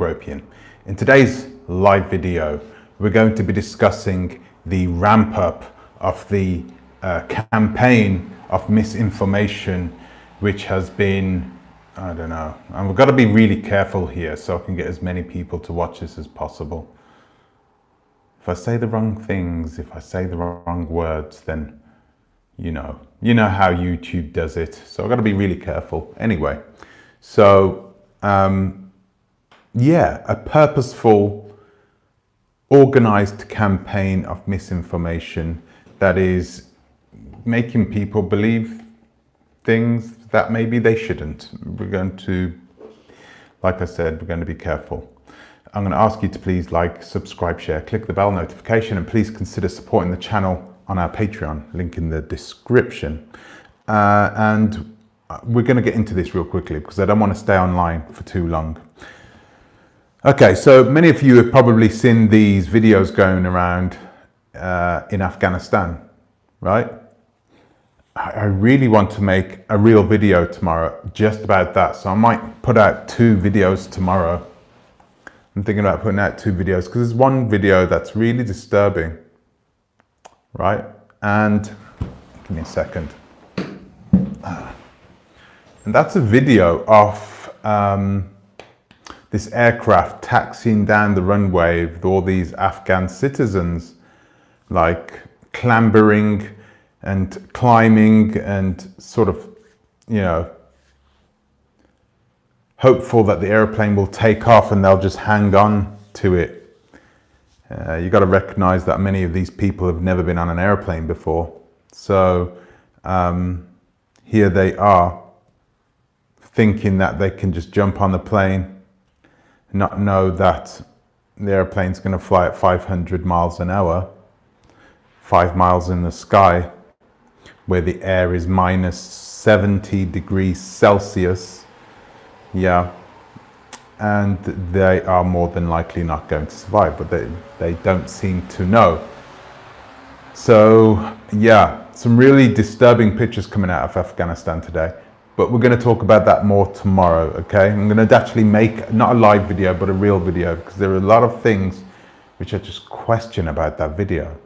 Negropean. In today's live video, we're going to be discussing the ramp up of the campaign of misinformation, which has been, I don't know, and we've got to be really careful here so I can get as many people to watch this as possible. If I say the wrong things, if I say the wrong words, then you know how YouTube does it. So I've got to be really careful. Anyway, so yeah, a purposeful, organized campaign of misinformation that is making people believe things that maybe they shouldn't. We're going to, like I said, we're going to be careful. I'm going to ask you to please like, subscribe, share, click the bell notification, and please consider supporting the channel on our Patreon, link in the description. And we're going to get into this real quickly because I don't want to stay online for too long. Okay, so many of you have probably seen these videos going around in Afghanistan, right? I really want to make a real video tomorrow just about that. So I might put out 2 videos tomorrow. I'm thinking about putting out 2 videos because there's one video that's really disturbing, right? And give me a second. And that's a video of this aircraft taxiing down the runway with all these Afghan citizens, like clambering and climbing and sort of, hopeful that the airplane will take off and they'll just hang on to it. You got to recognize that many of these people have never been on an airplane before. So here they are thinking that they can just jump on the plane, not know that the airplane's going to fly at 500 miles an hour, 5 miles in the sky, where the air is minus 70 degrees Celsius. Yeah, and they are more than likely not going to survive, but they don't seem to know. So yeah, some really disturbing pictures coming out of Afghanistan today, but we're going to talk about that more tomorrow, okay? I'm going to actually make not a live video, but a real video, because there are a lot of things which I just question about that video.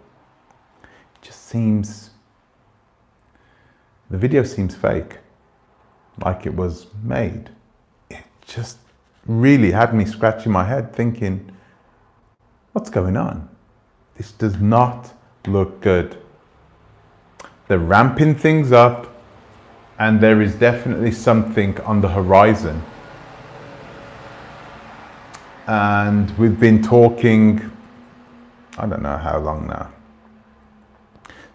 It just seems, the video seems fake, like it was made. Just really had me scratching my head thinking, what's going on? This does not look good. They're ramping things up, and there is definitely something on the horizon. And we've been talking, I don't know how long now,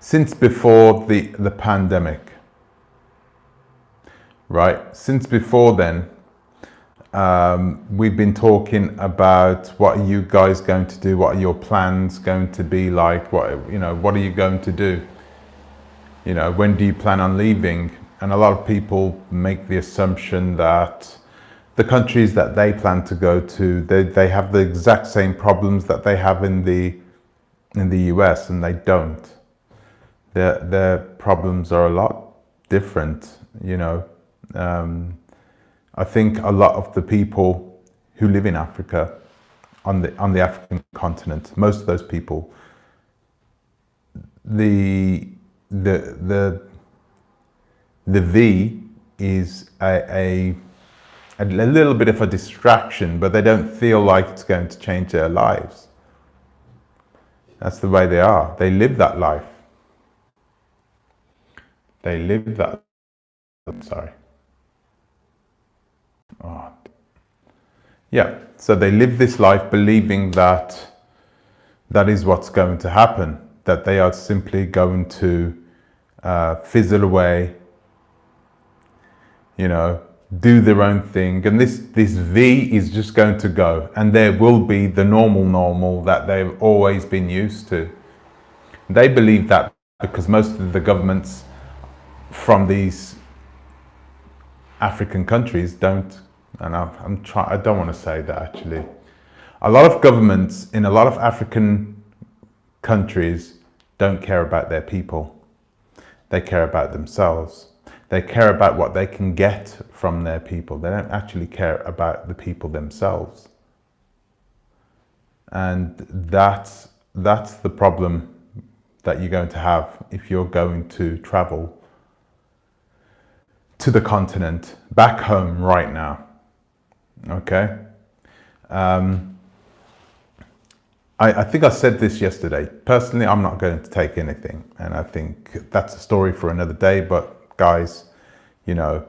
since before the pandemic, right? Since before then, we've been talking about what are you guys going to do? What are your plans going to be like? What are you going to do? When do you plan on leaving? And a lot of people make the assumption that the countries that they plan to go to, they have the exact same problems that they have in the US, and they don't. Their problems are a lot different, I think a lot of the people who live in Africa, on the African continent, most of those people, the V is a little bit of a distraction, but they don't feel like it's going to change their lives. That's the way they are. They live that life. They live that. I'm sorry. Oh. Yeah, so they live this life believing that that is what's going to happen, that they are simply going to fizzle away, do their own thing, and this V is just going to go, and there will be the normal that they've always been used to. They believe that because most of the governments from these African countries don't, and I don't want to say that actually. A lot of governments in a lot of African countries don't care about their people. They care about themselves. They care about what they can get from their people. They don't actually care about the people themselves. And that's the problem that you're going to have if you're going to travel to the continent, back home right now. Okay? I think I said this yesterday. Personally, I'm not going to take anything. And I think that's a story for another day. But guys, you know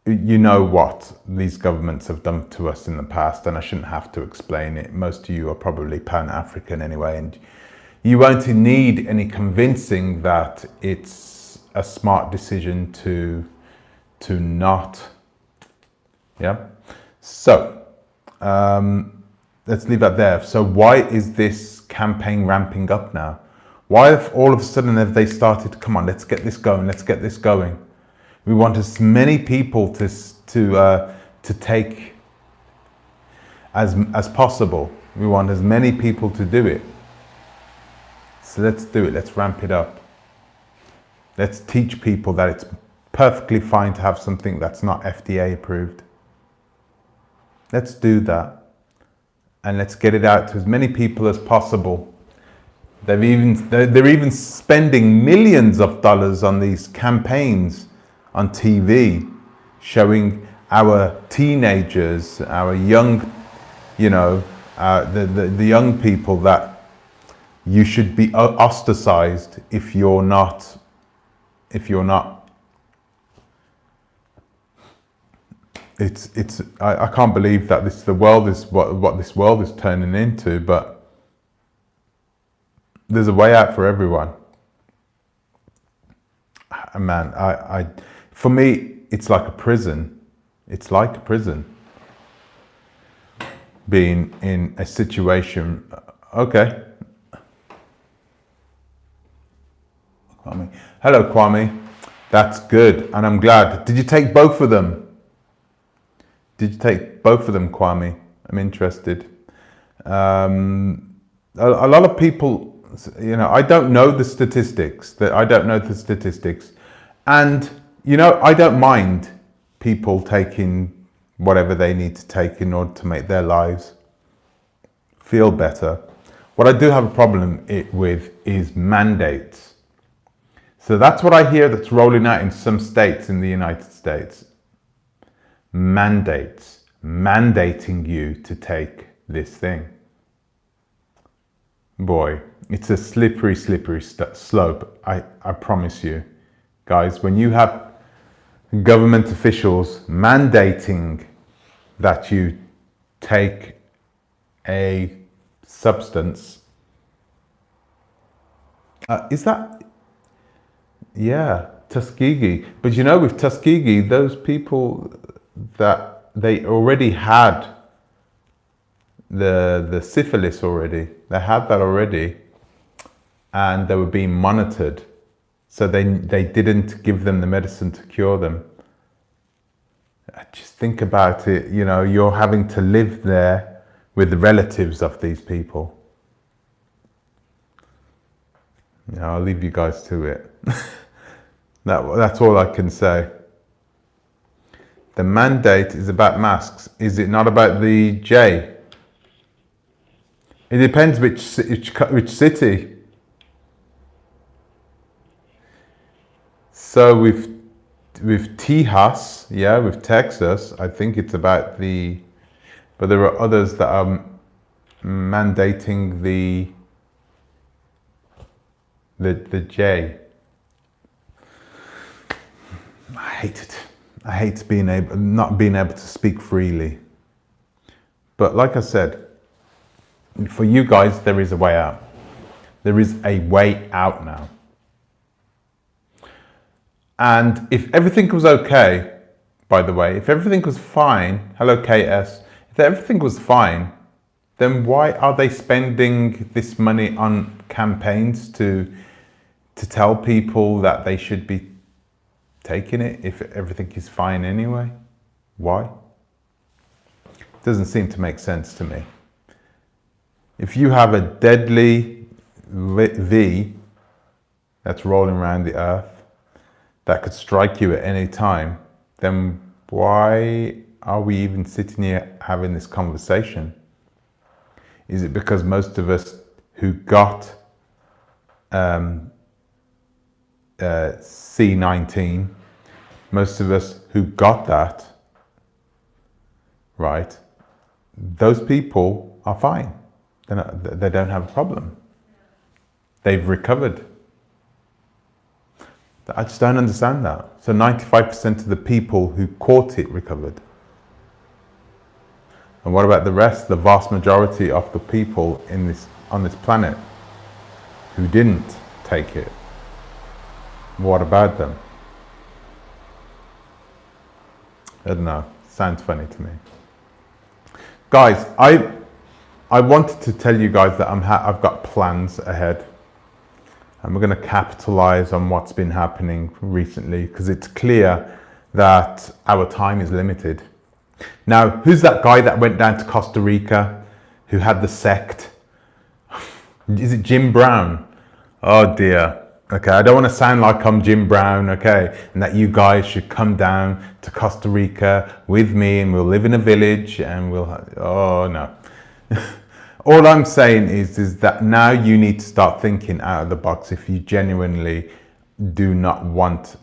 what these governments have done to us in the past, and I shouldn't have to explain it. Most of you are probably pan-African anyway, and you won't need any convincing that it's a smart decision to not. Yeah. So let's leave that there. So why is this campaign ramping up now? Why have all of a sudden have they started, come on, let's get this going, let's get this going. We want as many people to take as possible. We want as many people to do it. So let's do it, let's ramp it up. Let's teach people that it's perfectly fine to have something that's not FDA approved. Let's do that. And let's get it out to as many people as possible. They're even spending millions of dollars on these campaigns on TV, showing our teenagers, our young, the young people that you should be ostracized if you're not. I can't believe that the world is what this world is turning into, but there's a way out for everyone. Man, for me, it's like a prison. It's like a prison. Being in a situation, okay. Kwame. Hello, Kwame. That's good, and I'm glad. Did you take both of them? Did you take both of them, Kwame? I'm interested. A lot of people, I don't know the statistics. And, I don't mind people taking whatever they need to take in order to make their lives feel better. What I do have a problem with is mandates. So that's what I hear that's rolling out in some states in the United States. Mandates, mandating you to take this thing. Boy, it's a slippery slope, I promise you. Guys, when you have government officials mandating that you take a substance, is that, yeah, Tuskegee. But with Tuskegee, those people that they already had the syphilis already. They had that already, and they were being monitored. So they didn't give them the medicine to cure them. Just think about it. You're having to live there with the relatives of these people. I'll leave you guys to it. That's all I can say. The mandate is about masks. Is it not about the J? It depends which city. So with Texas, with Texas, I think it's about but there are others that are mandating the J. I hate it. I hate not being able to speak freely. But like I said, for you guys, there is a way out. There is a way out now. And if everything was okay, by the way, if everything was fine, hello KS, if everything was fine, then why are they spending this money on campaigns to tell people that they should be taking it if everything is fine anyway? Why? Doesn't seem to make sense to me. If you have a deadly V that's rolling around the earth that could strike you at any time, then why are we even sitting here having this conversation? Is it because most of us who got C19, most of us who got that, right, those people are fine. They don't have a problem. They've recovered. I just don't understand that. So 95% of the people who caught it recovered. And what about the rest, the vast majority of the people on this planet who didn't take it? What about them? I don't know. Sounds funny to me. Guys, I wanted to tell you guys that I've got plans ahead. And we're going to capitalize on what's been happening recently, because it's clear that our time is limited. Now, who's that guy that went down to Costa Rica who had the sect? Is it Jim Brown? Oh dear. Okay, I don't want to sound like I'm Jim Brown, okay, and that you guys should come down to Costa Rica with me and we'll live in a village and oh no. All I'm saying is that now you need to start thinking out of the box if you genuinely do not want.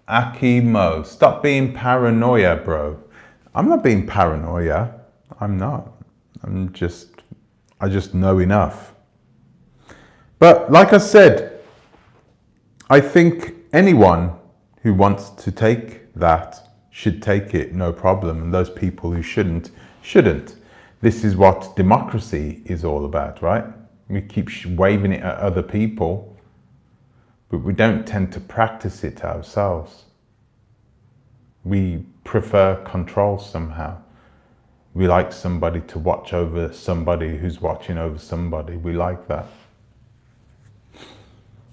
Akimo, stop being paranoia, bro. I'm not being paranoia. I'm not. I just know enough. But like I said, I think anyone who wants to take that should take it, no problem. And those people who shouldn't. This is what democracy is all about, right? We keep waving it at other people, but we don't tend to practice it ourselves. We prefer control somehow. We like somebody to watch over somebody who's watching over somebody. We like that.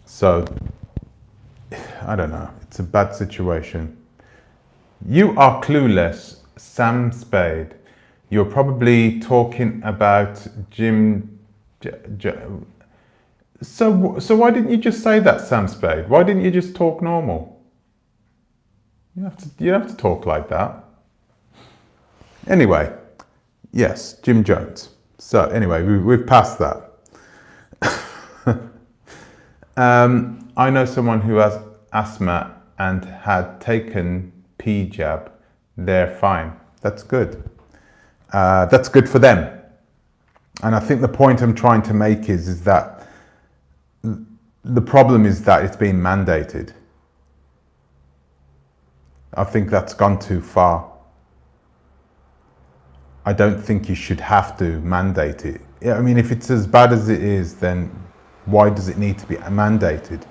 So, I don't know. It's a bad situation. You are clueless, Sam Spade. You're probably talking about Jim. So why didn't you just say that, Sam Spade? Why didn't you just talk normal? You don't have to talk like that. Anyway, yes, Jim Jones. So anyway, we've passed that. I know someone who has asthma and had taken P jab. They're fine. That's good. That's good for them. And I think the point I'm trying to make is that the problem is that it's being mandated. I think that's gone too far. I don't think you should have to mandate it. I mean, if it's as bad as it is, then why does it need to be mandated?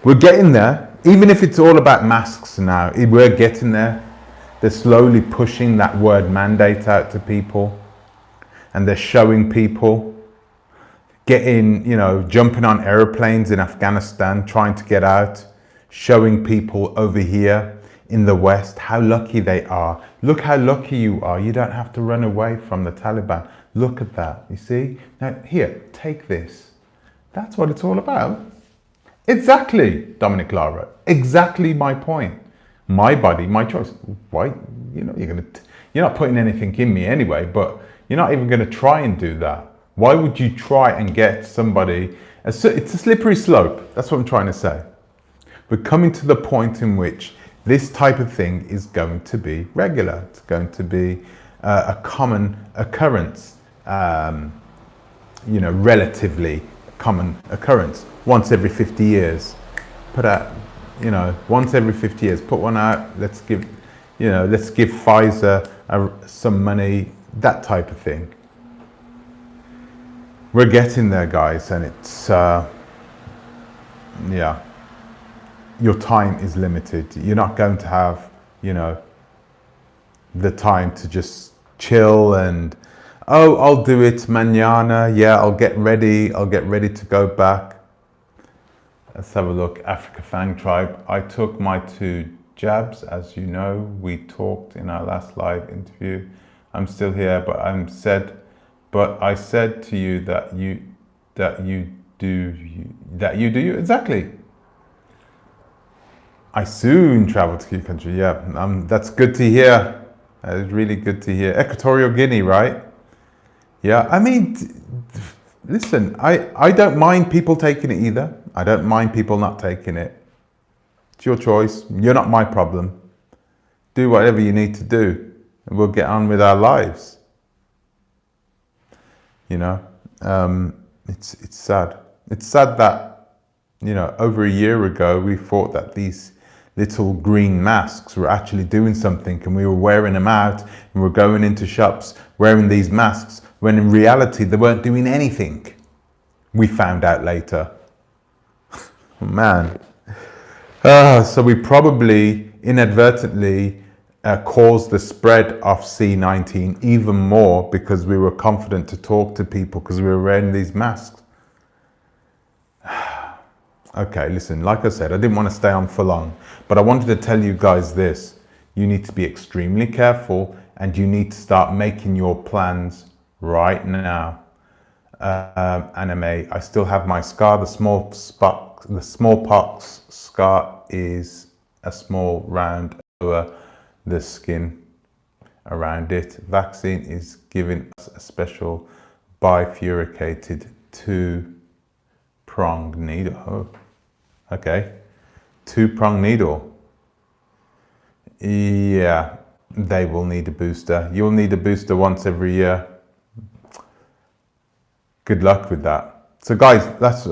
We're getting there. Even if it's all about masks now, we're getting there. They're slowly pushing that word mandate out to people, and they're showing people getting, jumping on airplanes in Afghanistan, trying to get out, showing people over here in the West how lucky they are. Look how lucky you are. You don't have to run away from the Taliban. Look at that, you see? Now, here, take this. That's what it's all about. Exactly, Dominic Lara. Exactly my point. My body, my choice. Why? You're not putting anything in me anyway, but you're not even going to try and do that. Why would you try and get somebody? It's a slippery slope. That's what I'm trying to say. We're coming to the point in which this type of thing is going to be regular. It's going to be a common occurrence, relatively common occurrence. Once every 50 years. Put out, once every 50 years, put one out. Let's give Pfizer some money, that type of thing. We're getting there, guys, and it's, your time is limited. You're not going to have, the time to just chill and, I'll do it mañana. Yeah, I'll get ready to go back. Let's have a look. Africa Fang Tribe. I took my 2 jabs, as you know. We talked in our last live interview. I'm still here, but I said to you that you do you. Exactly. I soon travel to your country. Yeah, that's good to hear. It's really good to hear. Equatorial Guinea, right? Yeah, I mean, listen, I don't mind people taking it either. I don't mind people not taking it. It's your choice. You're not my problem. Do whatever you need to do, and we'll get on with our lives. You know, it's sad. It's sad that, you know, over a year ago we thought that these little green masks were actually doing something, and we were wearing them out, and we were going into shops wearing these masks, when in reality they weren't doing anything. We found out later. Man. So we probably inadvertently caused the spread of C19 even more because we were confident to talk to people because we were wearing these masks. Okay, listen, like I said, I didn't want to stay on for long, but I wanted to tell you guys this. You need to be extremely careful, and you need to start making your plans right now. Anime, I still have my scar. The smallpox scar is a small round over the skin around it. Vaccine is giving us a special bifurcated two-pronged needle. Oh, okay, two-pronged needle. Yeah, they will need a booster. You'll need a booster once every year. Good luck with that. So guys, that's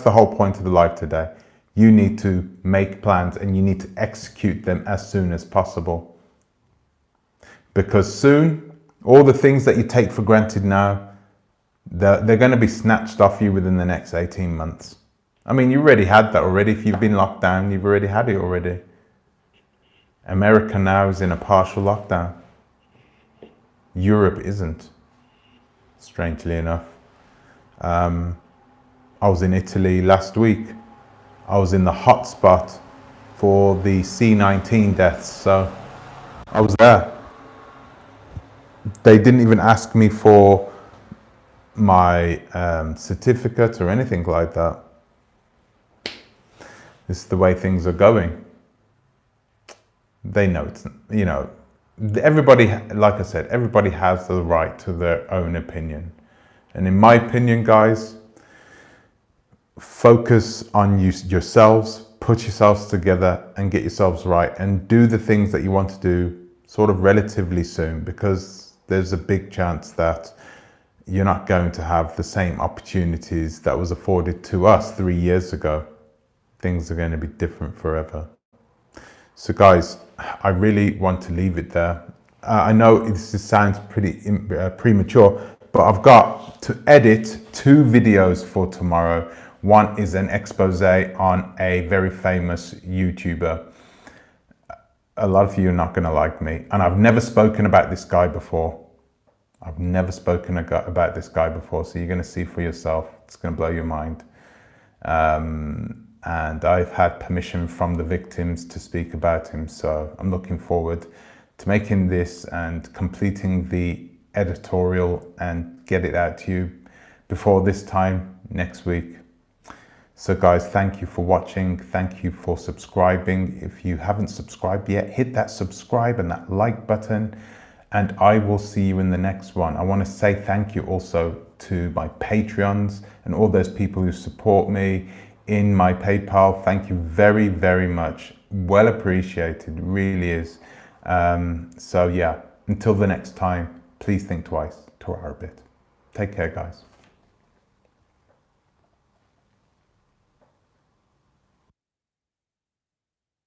the whole point of the live today. You need to make plans, and you need to execute them as soon as possible. Because soon, all the things that you take for granted now, they're going to be snatched off you within the next 18 months. I mean, you already had that already. If you've been locked down, you've already had it already. America now is in a partial lockdown. Europe isn't, strangely enough. I was in Italy last week. I was in the hotspot for the C19 deaths, so I was there. They didn't even ask me for my certificate or anything like that. This is the way things are going. They know it's, you know, everybody, like I said, everybody has the right to their own opinion. And in my opinion, guys, focus on yourselves, put yourselves together and get yourselves right, and do the things that you want to do sort of relatively soon, because there's a big chance that you're not going to have the same opportunities that was afforded to us 3 years ago. Things are going to be different forever. So guys, I really want to leave it there. I know this sounds pretty premature, but I've got to edit 2 videos for tomorrow. One is an expose on a very famous YouTuber. A lot of you are not going to like me, and I've never spoken about this guy before. I've never spoken about this guy before, so you're going to see for yourself. It's going to blow your mind. And I've had permission from the victims to speak about him, so I'm looking forward to making this and completing the editorial and get it out to you before this time next week. So guys, thank you for watching. Thank you for subscribing. If you haven't subscribed yet, hit that subscribe and that like button, and I will see you in the next one. I want to say thank you also to my Patreons and all those people who support me in my PayPal. Thank you very, very much. Well appreciated, really is. So yeah, until the next time, please think twice. Torah a bit. Take care, guys.